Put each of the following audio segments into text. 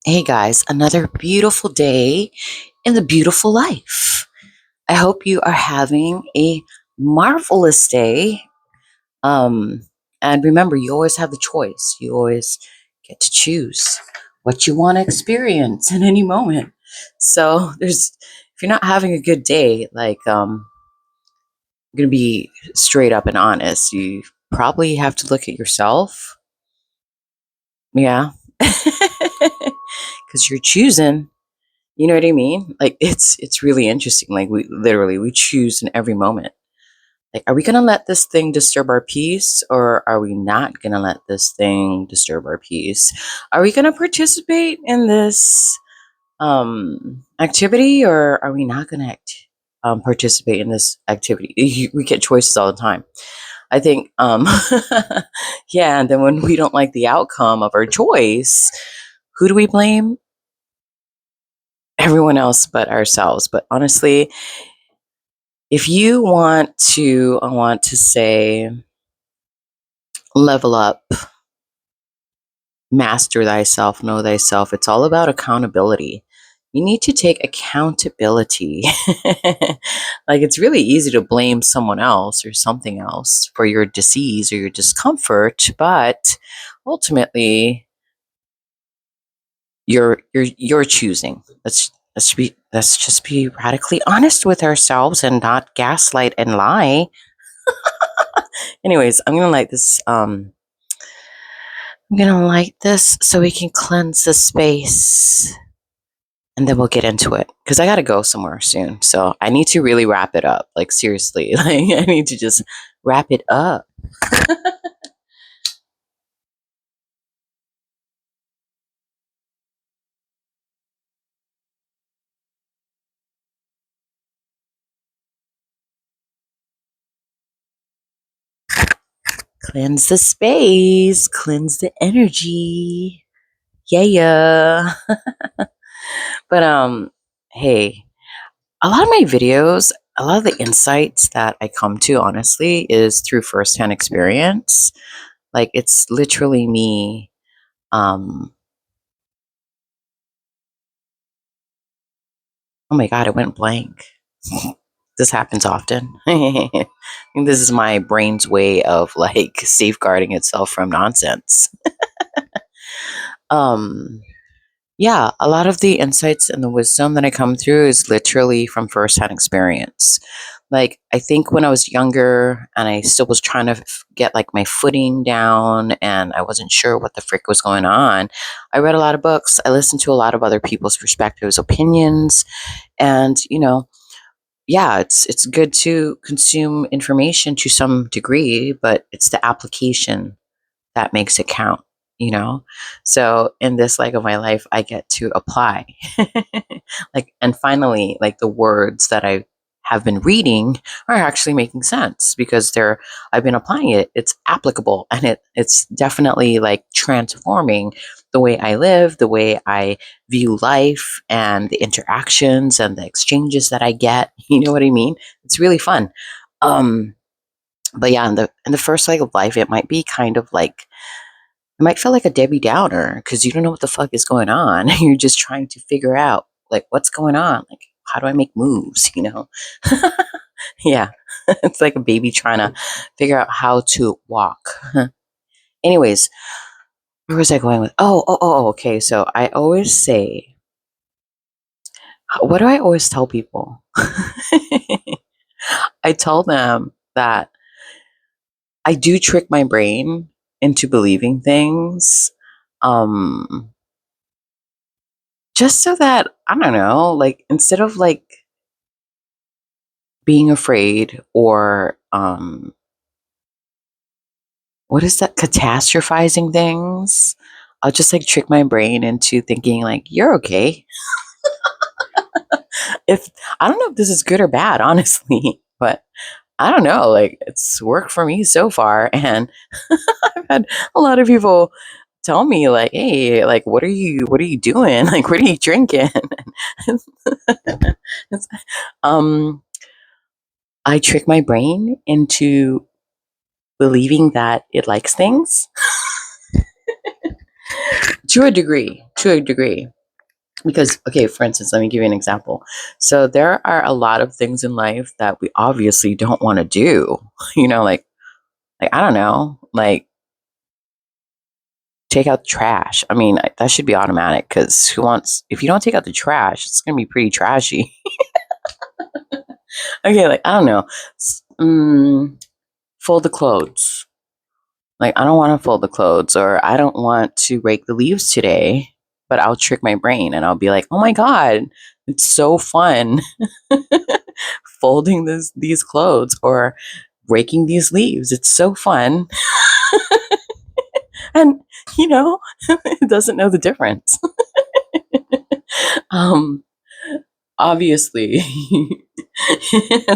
Hey guys, another beautiful day in the beautiful life. I hope you are having a marvelous day. Um, and remember, you always have the choice. You always get to choose what you want to experience in any moment. So if you're not having a good day, I'm gonna be straight up and honest. You probably have to look at yourself. Yeah. Because you're choosing. You know what I mean? Like it's really interesting. Like we choose in every moment. Like, are we gonna let this thing disturb our peace, or are we not gonna let this thing disturb our peace? Are we gonna participate in this activity, or are we not gonna participate in this activity? We get choices all the time. I think yeah, and then when we don't like the outcome of our choice, who do we blame? Everyone else but ourselves. But honestly, if you I want to say, level up, master thyself, know thyself, it's all about accountability. You need to take accountability. Like, it's really easy to blame someone else or something else for your disease or your discomfort, but ultimately, you're choosing. Let's just be radically honest with ourselves and not gaslight and lie. Anyways, I'm gonna light this so we can cleanse the space, and then we'll get into it. Because I gotta go somewhere soon. So I need to really wrap it up. Like, seriously. Like, I need to just wrap it up. Cleanse the space, cleanse the energy. Yeah. But hey, a lot of my videos, a lot of the insights that I come to, honestly, is through firsthand experience. Like, it's literally me. Oh my god, it went blank. This happens often. I think this is my brain's way of like safeguarding itself from nonsense. Um, yeah, a lot of the insights and the wisdom that I come through is literally from firsthand experience. Like, I think when I was younger and I still was trying to get like my footing down and I wasn't sure what the frick was going on, I read a lot of books. I listened to a lot of other people's perspectives, opinions, and yeah, it's good to consume information to some degree, but it's the application that makes it count, you know? So in this leg of my life, I get to apply. Like, and finally, like, the words that I have been reading are actually making sense because I've been applying it. It's applicable, and it's definitely like transforming the way I live, the way I view life, and the interactions and the exchanges that I get. You know what I mean? It's really fun. Um, but yeah, in the first leg of life, it might be kind of like, it might feel like a Debbie Downer because you don't know what the fuck is going on. You're just trying to figure out, like, what's going on? Like, how do I make moves, you know? Yeah. It's like a baby trying to figure out how to walk. Anyways, where was I going with? Okay. So I always say, what do I always tell people? I tell them that I do trick my brain into believing things. Um, just so that, I don't know, like, instead of like being afraid or what is that, catastrophizing things, I'll just like trick my brain into thinking like, you're okay. If I don't know if this is good or bad, honestly, but I don't know, like, it's worked for me so far. And I've had a lot of people tell me like, hey, like, what are you doing? Like, what are you drinking? It's- um I trick my brain into believing that it likes things To a degree, to a degree. Because, okay, for instance, let me give you an example. So there are a lot of things in life that we obviously don't want to do. Like I don't know, like take out the trash. I mean, that should be automatic because who wants, if you don't take out the trash, it's going to be pretty trashy. Okay, like, I don't know. Fold the clothes. Like, I don't want to fold the clothes, or I don't want to rake the leaves today, but I'll trick my brain and I'll be like, oh my God, it's so fun folding these clothes or raking these leaves. It's so fun. And, it doesn't know the difference. um, Obviously.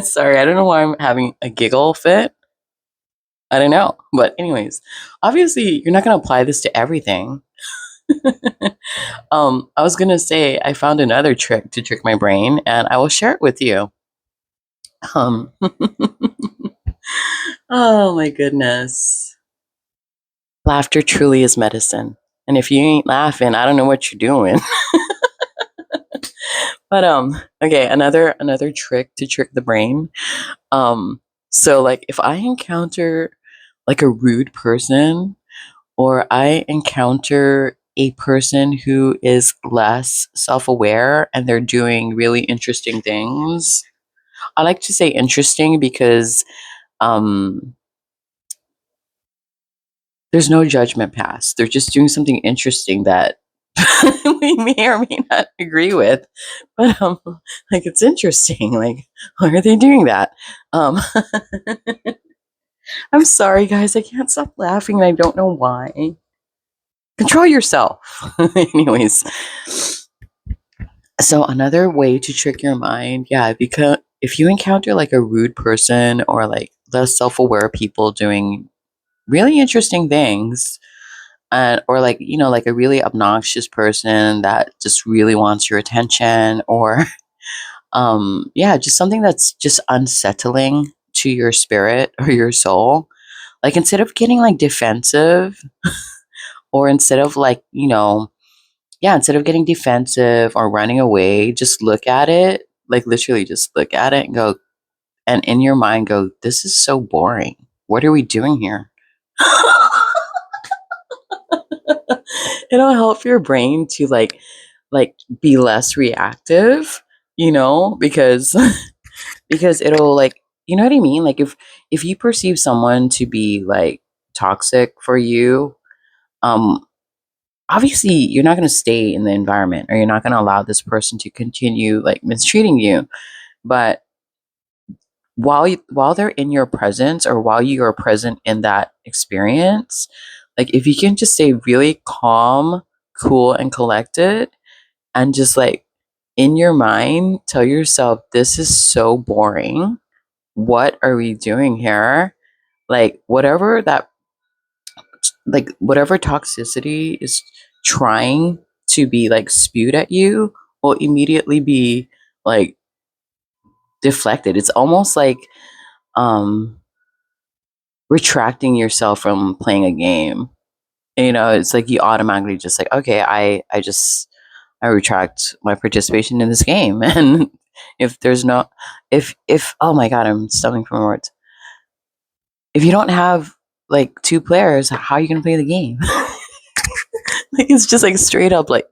Sorry, I don't know why I'm having a giggle fit. I don't know. But anyways, obviously you're not gonna apply this to everything. I was gonna say I found another trick to trick my brain and I will share it with you. Um oh my goodness. Laughter truly is medicine. And if you ain't laughing, I don't know what you're doing. But okay, another trick to trick the brain. So like if I encounter like a rude person, or I encounter a person who is less self-aware and they're doing really interesting things. I like to say interesting because um there's no judgment pass. They're just doing something interesting that we may or may not agree with. But like it's interesting. Like, why are they doing that? Um I'm sorry guys, I can't stop laughing and I don't know why. Control yourself. Anyways, so another way to trick your mind, yeah, because if you encounter like a rude person or like less self-aware people doing really interesting things, and or like like a really obnoxious person that just really wants your attention, or yeah, just something that's just unsettling to your spirit or your soul, like instead of getting like defensive, or instead of like yeah, instead of getting defensive or running away, just look at it, like literally just look at it and go, and in your mind go, this is so boring. What are we doing here? It'll help your brain to like be less reactive, because because it'll like, you know what I mean? Like if you perceive someone to be like toxic for you, um obviously you're not going to stay in the environment, or you're not going to allow this person to continue like mistreating you. But while they're in your presence, or while you are present in that experience, like if you can just stay really calm, cool and collected, and just like in your mind tell yourself, this is so boring, what are we doing here? Like whatever toxicity is trying to be like spewed at you will immediately be like deflected. It's almost like um retracting yourself from playing a game. It's like you automatically just like, okay, I retract my participation in this game. And if there's no if oh my god, I'm stumbling for words. If you don't have like two players, how are you gonna play the game? Like it's just like straight up like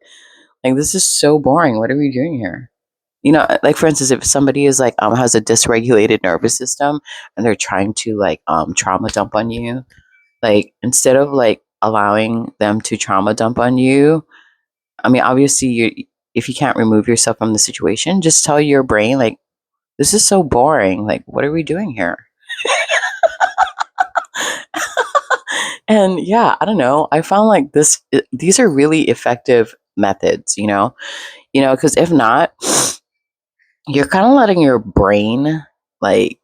this is so boring. What are we doing here? Like for instance, if somebody is like has a dysregulated nervous system and they're trying to like trauma dump on you, like instead of like allowing them to trauma dump on you, I mean obviously you if you can't remove yourself from the situation, just tell your brain like, this is so boring. Like what are we doing here? And yeah, I don't know. I found like these are really effective methods, because if not, you're kind of letting your brain like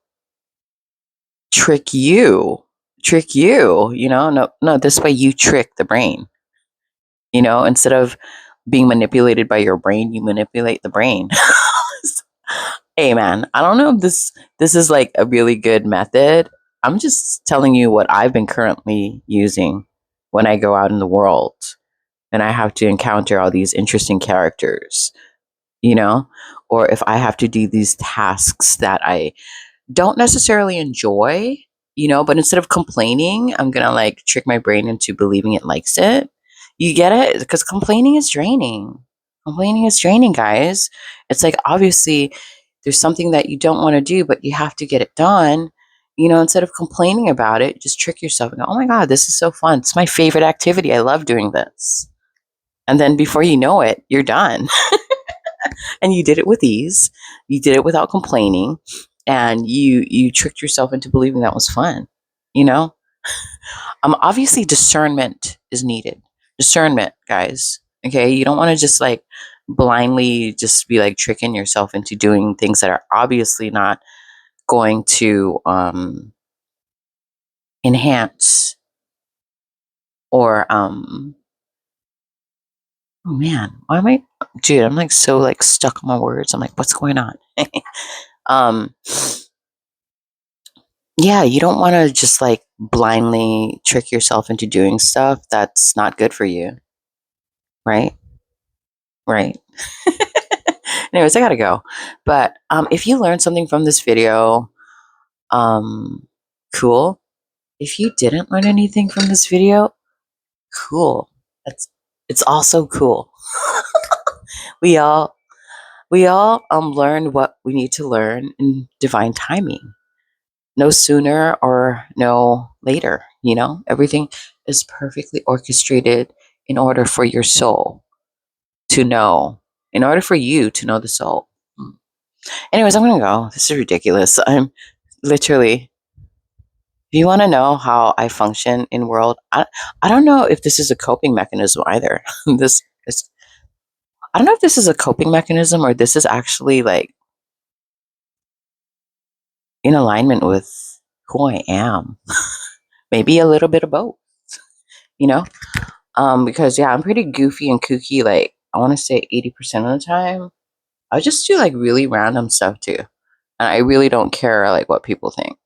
trick you, no, this way you trick the brain, instead of being manipulated by your brain, you manipulate the brain. Hey man, I don't know if this is like a really good method. I'm just telling you what I've been currently using when I go out in the world. and I have to encounter all these interesting characters, you know, or if I have to do these tasks that I don't necessarily enjoy, but instead of complaining, I'm gonna like trick my brain into believing it likes it. You get it? Because complaining is draining. Complaining is draining, guys. It's like obviously there's something that you don't want to do, but you have to get it done. Instead of complaining about it, just trick yourself and go, oh my God, this is so fun. It's my favorite activity. I love doing this. And then before you know it, you're done. And you did it with ease. You did it without complaining, and you tricked yourself into believing that was fun. You know, obviously discernment is needed. Discernment, guys. Okay, you don't want to just like blindly just be like tricking yourself into doing things that are obviously not going to enhance or oh man, why am I, dude? I'm like so like stuck on my words. I'm like, what's going on? um Yeah, you don't want to just like blindly trick yourself into doing stuff that's not good for you, right? Right. Anyways, I gotta go. But if you learned something from this video, um, cool. If you didn't learn anything from this video, cool. It's also cool. We all learn what we need to learn in divine timing. No sooner or no later, everything is perfectly orchestrated in order for your soul to know, in order for you to know the soul. Anyways, I'm gonna go. This is ridiculous. I'm literally, if you want to know how I function in world, I don't know if this is a coping mechanism either. this is, I don't know if this is a coping mechanism or this is actually like in alignment with who I am. Maybe a little bit of both, you know? Because yeah, I'm pretty goofy and kooky, like I want to say 80% of the time. I just do like really random stuff too. And I really don't care like what people think.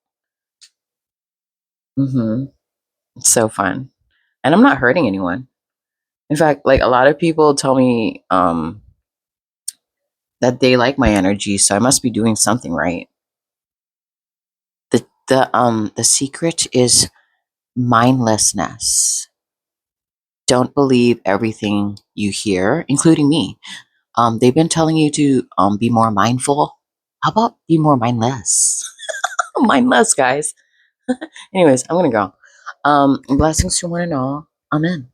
It's so fun. And I'm not hurting anyone. In fact, like a lot of people tell me that they like my energy, so I must be doing something right. The secret is mindlessness. Don't believe everything you hear, including me. They've been telling you to be more mindful. How about be more mindless? Mindless, guys. Anyways, I'm gonna go. Blessings to one and all. Amen.